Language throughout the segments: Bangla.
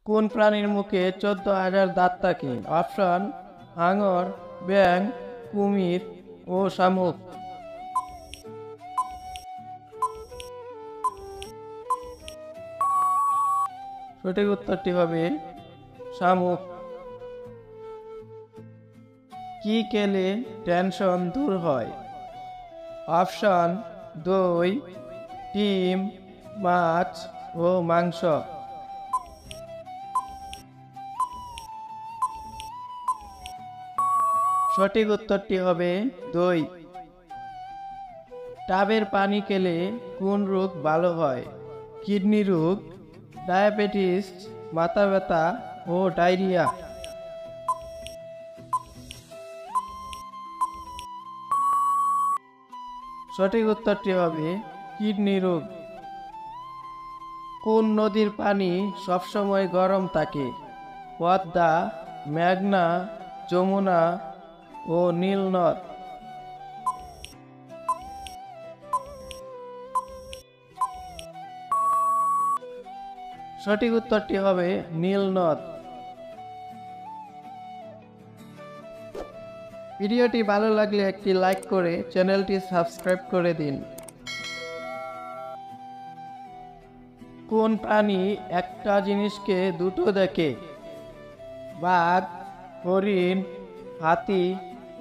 কোন প্রাণীর মুখে 14,000 দাঁত থাকে? অপশন: হাঙর, ব্যাঙ, কুমির ও শামুক। সঠিক উত্তরটি হবে শামুক। কি খেলে টেনশন দূর হয়? অপশন: দই, ডিম, মাছ ও মাংস। সঠিক উত্তরটি হবে দই। ডাবের পানি খেলে কোন রোগ ভালো হয়? কিডনি রোগ, ডায়াবেটিস, মাথা ব্যথা ও ডায়রিয়া। সঠিক উত্তরটি হবে কিডনি রোগ। কোন নদীর পানি সবসময় গরম থাকে? পদ্মা, মেঘনা, যমুনা ও নীলনদ। সঠিক উত্তরটি হবে নীলনদ। ভিডিওটি ভালো লাগলে একটি লাইক করে চ্যানেলটি সাবস্ক্রাইব করে দিন। কোন প্রাণী একটা জিনিসকে দুটো দেখে? বাঘ, হরিণ, হাতি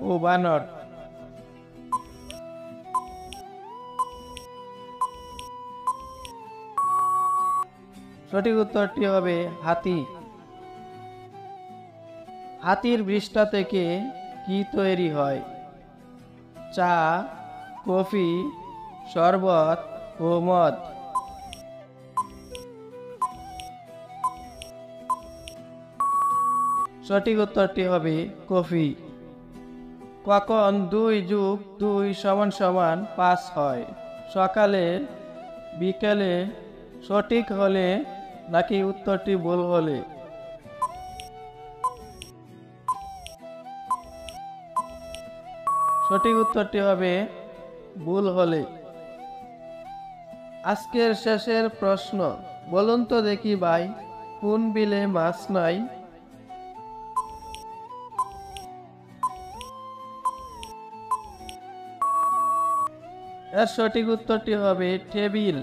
ও বানর। সঠিক উত্তরটি হবে হাতি। হাতির বৃষ্ঠা থেকে কি তৈরি হয়? চা, কফি, শরবত ও মদ। সঠিক উত্তরটি হবে কফি। কখন 2+2=5 হয়? সকালে, বিকেলে, সঠিক হলে নাকি উত্তরটি ভুল হলে? সঠিক উত্তরটি হবে ভুল হলে। আজকের শেষের প্রশ্ন, বলুন তো দেখি ভাই, কোন বিলে মাছ নাই? এর সঠিক উত্তরটি হবে টেবিল।